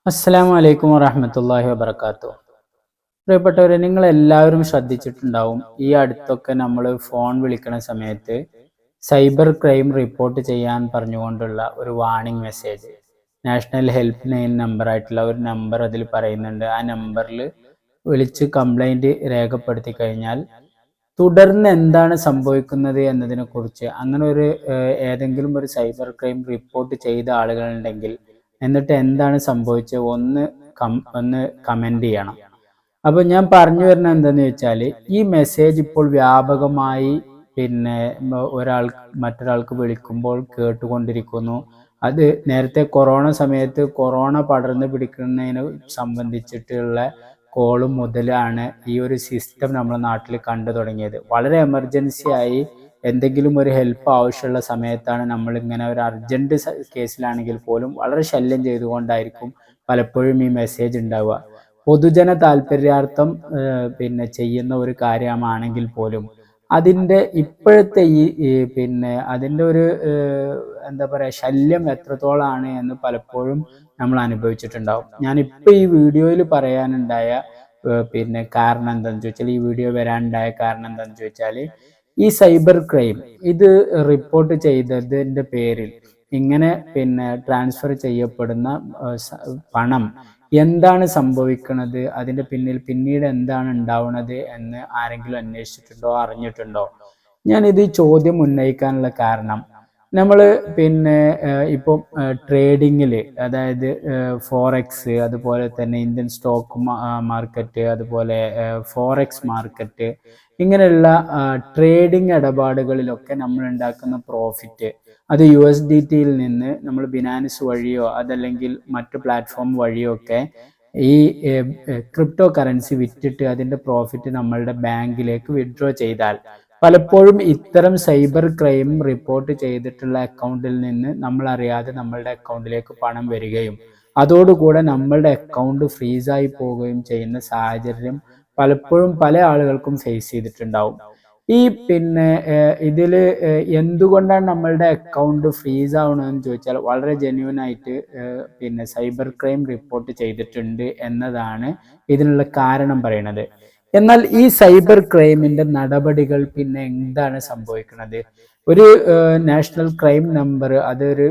അസ്സലാമു അലൈക്കും വറഹ്മത്തുള്ളാഹി വബറകാതുഹു. പ്രിയപ്പെട്ടവരെ, നിങ്ങൾ എല്ലാവരും ശ്രദ്ധിച്ചിട്ടുണ്ടാവും, ഈ അടുത്തൊക്കെ നമ്മൾ ഫോൺ വിളിക്കണ സമയത്ത് സൈബർ ക്രൈം റിപ്പോർട്ട് ചെയ്യാൻ പറഞ്ഞുകൊണ്ടുള്ള ഒരു warning message, national help line number ആയിട്ടുള്ള ഒരു നമ്പർ അതിൽ പറയുന്നുണ്ട്. ആ നമ്പറിൽ വിളിച്ച് കംപ്ലൈൻറ്റ് രേഖപ്പെടുത്തി കഴിഞ്ഞാൽ തുടർന്ന് എന്താണ് സംഭവിക്കുന്നത് എന്നതിനെ കുറിച്ച് അങ്ങനെ ഒരു ഏതെങ്കിലും ഒരു സൈബർ ക്രൈം റിപ്പോർട്ട് ചെയ്ത ആളുകളുണ്ടെങ്കിൽ എന്നിട്ട് എന്താണ് സംഭവിച്ചത് ഒന്ന് കമന്റ് ചെയ്യണം. അപ്പൊ ഞാൻ പറഞ്ഞു വരുന്നത് എന്താന്ന് വെച്ചാൽ, ഈ മെസ്സേജ് ഇപ്പോൾ വ്യാപകമായി ഒരാൾ മറ്റൊരാൾക്ക് വിളിക്കുമ്പോൾ കേട്ടുകൊണ്ടിരിക്കുന്നു. അത് നേരത്തെ കൊറോണ സമയത്ത് കൊറോണ പടർന്നു പിടിക്കുന്നതിനെ സംബന്ധിച്ചിട്ടുള്ള കോള് മുതലാണ് ഈ ഒരു സിസ്റ്റം നമ്മുടെ നാട്ടിൽ കണ്ടു തുടങ്ങിയത്. വളരെ എമർജൻസി ആയി എന്തെങ്കിലും ഒരു ഹെൽപ്പ് ആവശ്യമുള്ള സമയത്താണ് നമ്മൾ ഇങ്ങനെ ഒരു അർജന്റ് കേസിലാണെങ്കിൽ പോലും വളരെ ശല്യം ചെയ്തുകൊണ്ടായിരിക്കും പലപ്പോഴും ഈ മെസ്സേജ് ഉണ്ടാവുക. പൊതുജന താല്പര്യാർത്ഥം ചെയ്യുന്ന ഒരു കാര്യമാണെങ്കിൽ പോലും അതിൻ്റെ ഇപ്പോഴത്തെ അതിൻ്റെ ഒരു എന്താ പറയുക, ശല്യം എത്രത്തോളാണ് എന്ന് പലപ്പോഴും നമ്മൾ അനുഭവിച്ചിട്ടുണ്ടാവും. ഞാനിപ്പോൾ ഈ വീഡിയോയിൽ പറയാനുണ്ടായ കാരണം എന്താണെന്ന് ചോദിച്ചാൽ, ഈ വീഡിയോ വരാനുണ്ടായ കാരണം എന്താണെന്ന് ചോദിച്ചാൽ, ഈ സൈബർ ക്രൈം ഇത് റിപ്പോർട്ട് ചെയ്തതിൻ്റെ പേരിൽ ഇങ്ങനെ ട്രാൻസ്ഫർ ചെയ്യപ്പെടുന്ന പണം എന്താണ് സംഭവിക്കുന്നത്, അതിൻ്റെ പിന്നീട് എന്താണ് ഉണ്ടാവുന്നത് എന്ന് ആരെങ്കിലും അന്വേഷിച്ചിട്ടുണ്ടോ, അറിഞ്ഞിട്ടുണ്ടോ? ഞാനിത് ഈ ചോദ്യം ഉന്നയിക്കാനുള്ള കാരണം, നമ്മൾ ഇപ്പം ട്രേഡിങ്ങിൽ, അതായത് ഫോറക്സ്, അതുപോലെ തന്നെ ഇന്ത്യൻ സ്റ്റോക്ക് മാർക്കറ്റ്, അതുപോലെ ഫോറക്സ് മാർക്കറ്റ്, ഇങ്ങനെയുള്ള ട്രേഡിംഗ് ഇടപാടുകളിലൊക്കെ നമ്മൾ ഉണ്ടാക്കുന്ന പ്രോഫിറ്റ് അത് USDTയിൽ നിന്ന് നമ്മൾ ബിനാൻസ് വഴിയോ അതല്ലെങ്കിൽ മറ്റു പ്ലാറ്റ്ഫോം വഴിയോ ഒക്കെ ഈ ക്രിപ്റ്റോ കറൻസി വിറ്റിട്ട് അതിൻ്റെ പ്രോഫിറ്റ് നമ്മളുടെ ബാങ്കിലേക്ക് വിഡ്രോ ചെയ്താൽ പലപ്പോഴും ഇത്തരം സൈബർ ക്രൈം റിപ്പോർട്ട് ചെയ്തിട്ടുള്ള അക്കൗണ്ടിൽ നിന്ന് നമ്മൾ അറിയാതെ നമ്മളുടെ അക്കൗണ്ടിലേക്ക് പണം വരികയും അതോടുകൂടെ നമ്മളുടെ അക്കൗണ്ട് ഫ്രീസായി പോവുകയും ചെയ്യുന്ന സാഹചര്യം പലപ്പോഴും പല ആളുകൾക്കും ഫേസ് ചെയ്തിട്ടുണ്ടാവും. ഈ ഇതിൽ എന്തുകൊണ്ടാണ് നമ്മളുടെ അക്കൗണ്ട് ഫ്രീസ് ആവണമെന്ന് ചോദിച്ചാൽ, വളരെ ജെന്യൂൻ ആയിട്ട് സൈബർ ക്രൈം റിപ്പോർട്ട് ചെയ്തിട്ടുണ്ട് എന്നതാണ് ഇതിനുള്ള കാരണം പറയുന്നത്. എന്നാൽ ഈ സൈബർ ക്രൈമിന്റെ നടപടികൾ എന്താണ് സംഭവിക്കുന്നത്? ഒരു നാഷണൽ ക്രൈം നമ്പർ, അതൊരു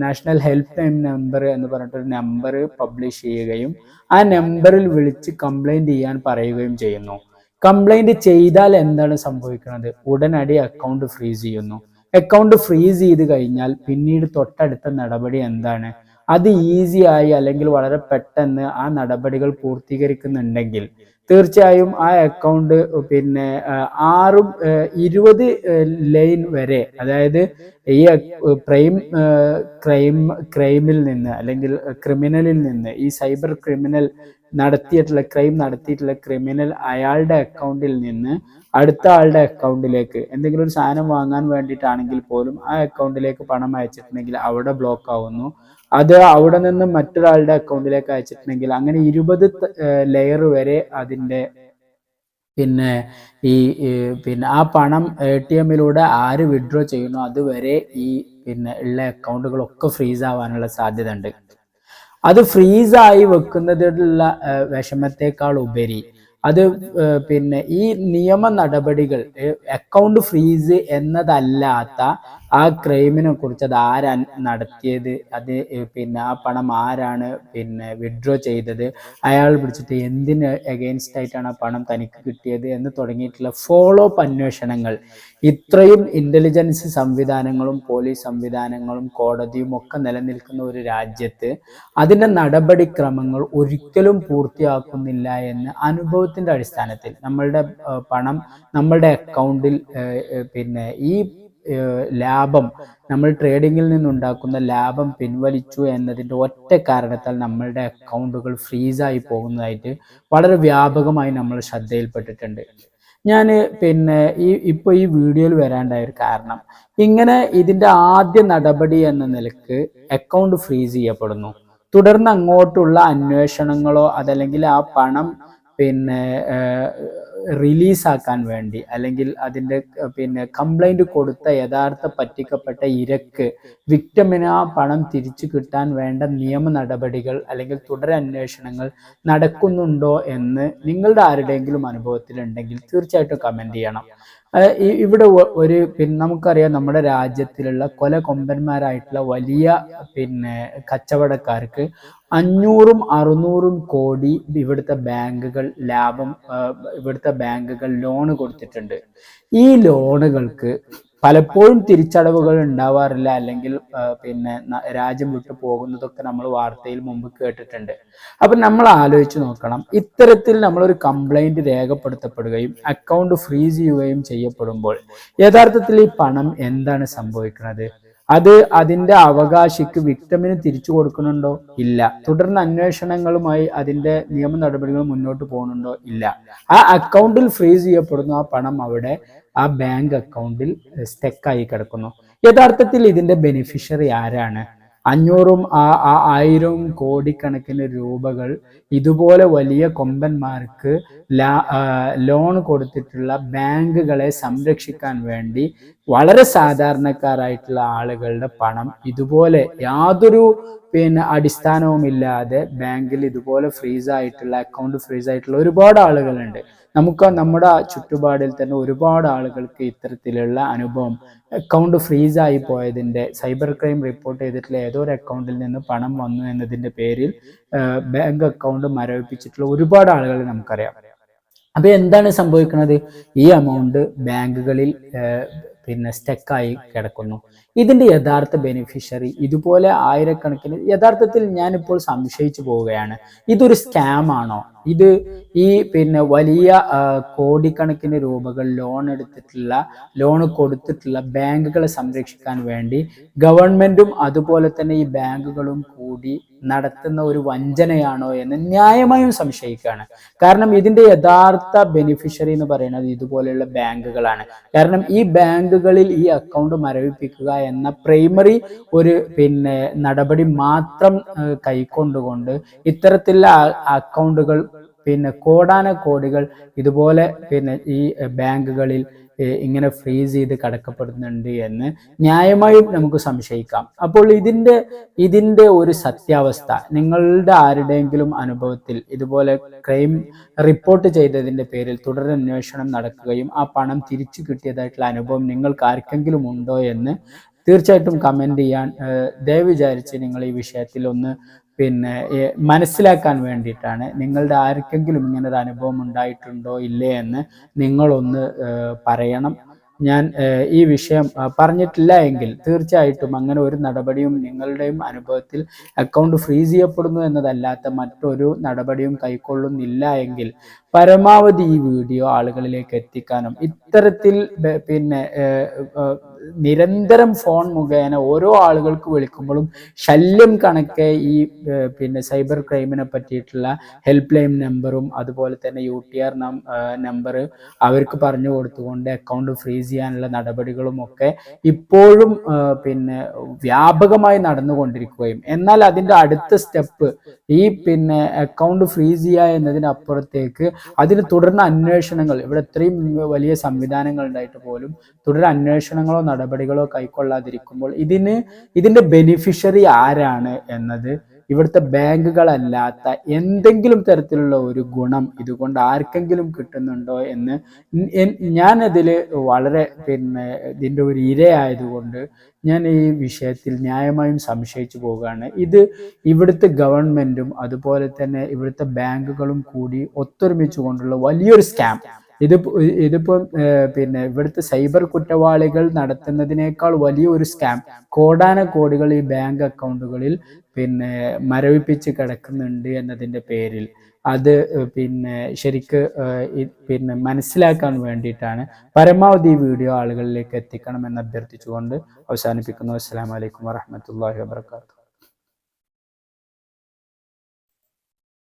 നാഷണൽ ഹെൽപ്പ് ലൈൻ നമ്പർ എന്ന് പറഞ്ഞിട്ടൊരു നമ്പർ പബ്ലിഷ് ചെയ്യുകയും ആ നമ്പറിൽ വിളിച്ച് കംപ്ലൈന്റ് ചെയ്യാൻ പറയുകയും ചെയ്യുന്നു. കംപ്ലൈന്റ് ചെയ്താൽ എന്താണ് സംഭവിക്കുന്നത്? ഉടനടി അക്കൗണ്ട് ഫ്രീസ് ചെയ്യുന്നു. അക്കൗണ്ട് ഫ്രീസ് ചെയ്ത് കഴിഞ്ഞാൽ പിന്നീട് തൊട്ടടുത്ത നടപടി എന്താണ്? അത് ഈസിയായി അല്ലെങ്കിൽ വളരെ പെട്ടെന്ന് ആ നടപടികൾ പൂർത്തീകരിക്കുന്നുണ്ടെങ്കിൽ തീർച്ചയായും ആ അക്കൗണ്ട് 20 ലൈൻ വരെ, അതായത് ഈ ക്രൈമിൽ നിന്ന് അല്ലെങ്കിൽ ക്രിമിനലിൽ നിന്ന്, ഈ സൈബർ ക്രിമിനൽ ക്രൈം നടത്തിയിട്ടുള്ള ക്രിമിനൽ അയാളുടെ അക്കൗണ്ടിൽ നിന്ന് അടുത്ത ആളുടെ അക്കൗണ്ടിലേക്ക് എന്തെങ്കിലും ഒരു സാധനം വാങ്ങാൻ വേണ്ടിയിട്ടാണെങ്കിൽ പോലും ആ അക്കൗണ്ടിലേക്ക് പണം അയച്ചിട്ടുണ്ടെങ്കിൽ അവിടെ ബ്ലോക്ക് ആവുന്നു. അത് അവിടെ നിന്ന് മറ്റൊരാളുടെ അക്കൗണ്ടിലേക്ക് അയച്ചിട്ടുണ്ടെങ്കിൽ അങ്ങനെ 20 ലെയർ വരെ അതിൻ്റെ ആ പണം ATMിലൂടെ ആര് വിഡ്രോ ചെയ്യുന്നു അതുവരെ ഈ ഉള്ള അക്കൗണ്ടുകളൊക്കെ ഫ്രീസ് ആവാനുള്ള സാധ്യത ഉണ്ട്. അത് ഫ്രീസായി വെക്കുന്നതിലുള്ള വിഷമത്തെക്കാൾ ഉപരി അത് ഈ നിയമ നടപടികൾ, അക്കൗണ്ട് ഫ്രീസ് എന്നതല്ലാത്ത ആ ക്രൈമിനെ കുറിച്ച്, അത് ആരാ നടത്തിയത്, അത് ആ പണം ആരാണ് വിഡ്രോ ചെയ്തത്, അയാൾ പിടിച്ചിട്ട് എന്തിന് അഗെയിൻസ്റ്റ് ആയിട്ടാണ് ആ പണം തനിക്ക് കിട്ടിയത് എന്ന് തുടങ്ങിയിട്ടുള്ള ഫോളോ അപ്പ് അന്വേഷണങ്ങൾ ഇത്രയും ഇന്റലിജൻസ് സംവിധാനങ്ങളും പോലീസ് സംവിധാനങ്ങളും കോടതിയും ഒക്കെ നിലനിൽക്കുന്ന ഒരു രാജ്യത്ത് അതിൻ്റെ നടപടിക്രമങ്ങൾ ഒരിക്കലും പൂർത്തിയാക്കുന്നില്ല എന്ന് അനുഭവത്തിന്റെ അടിസ്ഥാനത്തിൽ നമ്മളുടെ പണം നമ്മളുടെ അക്കൗണ്ടിൽ ഈ ലാഭം, നമ്മൾ ട്രേഡിങ്ങിൽ നിന്നുണ്ടാക്കുന്ന ലാഭം പിൻവലിച്ചു എന്നതിൻ്റെ ഒറ്റ കാരണത്താൽ നമ്മളുടെ അക്കൗണ്ടുകൾ ഫ്രീസായി പോകുന്നതായിട്ട് വളരെ വ്യാപകമായി നമ്മൾ ശ്രദ്ധയിൽപ്പെട്ടിട്ടുണ്ട്. ഞാൻ ഇപ്പോൾ ഈ വീഡിയോയിൽ വരാണ്ടായ ഒരു കാരണം, ഇങ്ങനെ ഇതിൻ്റെ ആദ്യ നടപടി എന്ന നിലക്ക് അക്കൗണ്ട് ഫ്രീസ് ചെയ്യപ്പെടുന്നു. തുടർന്ന് അങ്ങോട്ടുള്ള അന്വേഷണങ്ങളോ അതല്ലെങ്കിൽ ആ പണം റിലീസാക്കാൻ വേണ്ടി അല്ലെങ്കിൽ അതിൻ്റെ കംപ്ലൈൻറ്റ് കൊടുത്ത യഥാർത്ഥ പറ്റിക്കപ്പെട്ട ഇരക്ക് വിക്ടമിന് ആ പണം തിരിച്ചു കിട്ടാൻ വേണ്ട നിയമ നടപടികൾ അല്ലെങ്കിൽ തുടരന്വേഷണങ്ങൾ നടക്കുന്നുണ്ടോ എന്ന് നിങ്ങളുടെ ആരുടെയെങ്കിലും അനുഭവത്തിലുണ്ടെങ്കിൽ തീർച്ചയായിട്ടും കമൻറ്റ് ചെയ്യണം. ഇവിടെ നമുക്കറിയാം, നമ്മുടെ രാജ്യത്തിലുള്ള കൊലകൊമ്പന്മാരായിട്ടുള്ള വലിയ കച്ചവടക്കാർക്ക് 500-600 കോടി ഇവിടുത്തെ ബാങ്കുകൾ ലോൺ കൊടുത്തിട്ടുണ്ട്. ഈ ലോണുകൾക്ക് പലപ്പോഴും തിരിച്ചടവുകൾ ഉണ്ടാവാറില്ല, അല്ലെങ്കിൽ രാജ്യം വിട്ടു പോകുന്നതൊക്കെ നമ്മൾ വാർത്തയിൽ മുമ്പ് കേട്ടിട്ടുണ്ട്. അപ്പൊ നമ്മൾ ആലോചിച്ച് നോക്കണം, ഇത്തരത്തിൽ നമ്മളൊരു കംപ്ലൈന്റ് രേഖപ്പെടുത്തപ്പെടുകയും അക്കൗണ്ട് ഫ്രീസ് ചെയ്യുകയും ചെയ്യപ്പെടുമ്പോൾ യഥാർത്ഥത്തിൽ ഈ പണം എന്താണ് സംഭവിക്കുന്നത്? അത് അതിന്റെ അവകാശിക്ക് വിക്ടമിന് തിരിച്ചു കൊടുക്കുന്നുണ്ടോ? ഇല്ല. തുടർന്ന് അന്വേഷണങ്ങളുമായി അതിന്റെ നിയമ നടപടികൾ മുന്നോട്ട് പോകുന്നുണ്ടോ? ഇല്ല. ആ അക്കൗണ്ടിൽ ഫ്രീസ് ചെയ്യപ്പെടുന്നു. ആ പണം അവിടെ ആ ബാങ്ക് അക്കൗണ്ടിൽ സ്റ്റെക്കായി കിടക്കുന്നു. യഥാർത്ഥത്തിൽ ഇതിന്റെ ബെനിഫിഷ്യറി ആരാണ്? 500-1000 കോടിക്കണക്കിന് രൂപകൾ ഇതുപോലെ വലിയ കൊമ്പന്മാർക്ക് ലോൺ കൊടുത്തിട്ടുള്ള ബാങ്കുകളെ സംരക്ഷിക്കാൻ വേണ്ടി വളരെ സാധാരണക്കാരായിട്ടുള്ള ആളുകളുടെ പണം ഇതുപോലെ യാതൊരു അടിസ്ഥാനവുമില്ലാതെ ബാങ്കിൽ ഇതുപോലെ അക്കൗണ്ട് ഫ്രീസ് ആയിട്ടുള്ള ഒരുപാട് ആളുകളുണ്ട്. നമുക്ക് നമ്മുടെ ചുറ്റുപാടിൽ തന്നെ ഒരുപാട് ആളുകൾക്ക് ഇത്തരത്തിലുള്ള അനുഭവം, അക്കൗണ്ട് ഫ്രീസ് ആയി പോയതിന്റെ, സൈബർ ക്രൈം റിപ്പോർട്ട് ചെയ്തിട്ടുള്ള ഏതോ ഒരു അക്കൗണ്ടിൽ നിന്ന് പണം വന്നു എന്നതിന്റെ പേരിൽ ബാങ്ക് അക്കൗണ്ട് മരവിപ്പിച്ചിട്ടുള്ള ഒരുപാട് ആളുകളെ നമുക്കറിയാം. അപ്പൊ എന്താണ് സംഭവിക്കുന്നത്? ഈ എമൗണ്ട് ബാങ്കുകളിൽ സ്റ്റക്കായി കിടക്കുന്നു. ഇതിന്റെ യഥാർത്ഥ ബെനിഫിഷ്യറി ഇതുപോലെ ആയിരക്കണക്കിന്, യഥാർത്ഥത്തിൽ ഞാനിപ്പോൾ സംശയിച്ചു പോവുകയാണ്, ഇതൊരു സ്കാം ആണോ? ഇത് ഈ വലിയ കോടിക്കണക്കിന് രൂപകൾ ലോൺ കൊടുത്തിട്ടുള്ള ബാങ്കുകളെ സംരക്ഷിക്കാൻ വേണ്ടി ഗവൺമെന്റും അതുപോലെ തന്നെ ഈ ബാങ്കുകളും കൂടി നടത്തുന്ന ഒരു വഞ്ചനയാണോ എന്ന് ന്യായമായും സംശയിക്കുകയാണ്. കാരണം ഇതിന്റെ യഥാർത്ഥ ബെനിഫിഷ്യറി എന്ന് പറയുന്നത് ഇതുപോലെയുള്ള ബാങ്കുകളാണ്. കാരണം ഈ ബാങ്കുകളിൽ ഈ അക്കൗണ്ട് മരവിപ്പിക്കുക എന്ന പ്രൈമറി ഒരു നടപടി മാത്രം കൈക്കൊണ്ടുകൊണ്ട് ഇത്തരത്തിലുള്ള അക്കൗണ്ടുകൾ കോടാനക്കോടികൾ ഇതുപോലെ ഈ ബാങ്കുകളിൽ ഇങ്ങനെ ഫ്രീസ് ചെയ്ത് കടക്കപ്പെടുന്നുണ്ട് എന്ന് ന്യായമായും നമുക്ക് സംശയിക്കാം. അപ്പോൾ ഇതിന്റെ ഒരു സത്യാവസ്ഥ നിങ്ങളുടെ ആരുടെയെങ്കിലും അനുഭവത്തിൽ ഇതുപോലെ ക്രൈം റിപ്പോർട്ട് ചെയ്തതിന്റെ പേരിൽ തുടരന്വേഷണം നടക്കുകയും ആ പണം തിരിച്ചു കിട്ടിയതായിട്ടുള്ള അനുഭവം നിങ്ങൾക്ക് ആർക്കെങ്കിലും ഉണ്ടോ എന്ന് തീർച്ചയായിട്ടും കമന്റ് ചെയ്യാൻ ദയവ് വിചാരിച്ച് നിങ്ങൾ ഈ വിഷയത്തിൽ ഒന്ന് മനസ്സിലാക്കാൻ വേണ്ടിയിട്ടാണ്. നിങ്ങളുടെ ആർക്കെങ്കിലും ഇങ്ങനെ ഒരു അനുഭവം ഉണ്ടായിട്ടുണ്ടോ ഇല്ലേ എന്ന് നിങ്ങളൊന്ന് പറയണം. ഞാൻ ഈ വിഷയം പറഞ്ഞിട്ടില്ല എങ്കിൽ തീർച്ചയായിട്ടും അങ്ങനെ ഒരു നടപടിയും നിങ്ങളുടെയും അനുഭവത്തിൽ അക്കൗണ്ട് ഫ്രീസ് ചെയ്യപ്പെടുന്നു എന്നതല്ലാത്ത മറ്റൊരു നടപടിയും കൈക്കൊള്ളുന്നില്ല എങ്കിൽ പരമാവധി ഈ വീഡിയോ ആളുകളിലേക്ക് എത്തിക്കാനും ഇത്തരത്തിൽ നിരന്തരം ഫോൺ മുഖേന ഓരോ ആളുകൾക്ക് വിളിക്കുമ്പോഴും ശല്യം കണക്കെ ഈ സൈബർ ക്രൈമിനെ പറ്റിയിട്ടുള്ള ഹെൽപ്പ് ലൈൻ നമ്പറും അതുപോലെ തന്നെ UTR നമ്പർ അവർക്ക് പറഞ്ഞു കൊടുത്തുകൊണ്ട് അക്കൗണ്ട് ഫ്രീസ് ചെയ്യാനുള്ള നടപടികളും ഒക്കെ ഇപ്പോഴും വ്യാപകമായി നടന്നുകൊണ്ടിരിക്കുകയും, എന്നാൽ അതിന്റെ അടുത്ത സ്റ്റെപ്പ് ഈ അക്കൗണ്ട് ഫ്രീസ് ചെയ്യുക എന്നതിനപ്പുറത്തേക്ക് അതിന് തുടർന്ന് അന്വേഷണങ്ങൾ, ഇവിടെ ഇത്രയും വലിയ സംവിധാനങ്ങൾ ഉണ്ടായിട്ട് പോലും തുടർ അന്വേഷണങ്ങളോ നടപടികളോ കൈക്കൊള്ളാതിരിക്കുമ്പോൾ ഇതിന്റെ ബെനിഫിഷ്യറി ആരാണ് എന്നത് ഇവിടുത്തെ ബാങ്കുകളല്ലാത്ത എന്തെങ്കിലും തരത്തിലുള്ള ഒരു ഗുണം ഇതുകൊണ്ട് ആർക്കെങ്കിലും കിട്ടുന്നുണ്ടോ എന്ന് ഞാനതിൽ വളരെ ഇതിൻ്റെ ഒരു ഇരയായതുകൊണ്ട് ഞാൻ ഈ വിഷയത്തിൽ ന്യായമായും സംശയിച്ചു പോവുകയാണ്. ഇത് ഇവിടുത്തെ ഗവൺമെന്റും അതുപോലെ തന്നെ ഇവിടുത്തെ ബാങ്കുകളും കൂടി ഒത്തൊരുമിച്ചു കൊണ്ടുള്ള വലിയൊരു സ്കാം. ഇതിപ്പം ഇവിടുത്തെ സൈബർ കുറ്റവാളികൾ നടത്തുന്നതിനേക്കാൾ വലിയൊരു സ്കാം കോടാനക്കോടികൾ ഈ ബാങ്ക് അക്കൗണ്ടുകളിൽ മരവിപ്പിച്ച് കിടക്കുന്നുണ്ട് എന്നതിൻ്റെ പേരിൽ അത് ശരിക്ക് മനസ്സിലാക്കാൻ വേണ്ടിയിട്ടാണ് പരമാവധി ഈ വീഡിയോ ആളുകളിലേക്ക് എത്തിക്കണമെന്ന് അഭ്യർത്ഥിച്ചുകൊണ്ട് അവസാനിപ്പിക്കുന്നു. അസ്സലാമു അലൈക്കും വറഹ്മത്തുള്ളാഹി വബറകാതുഹു.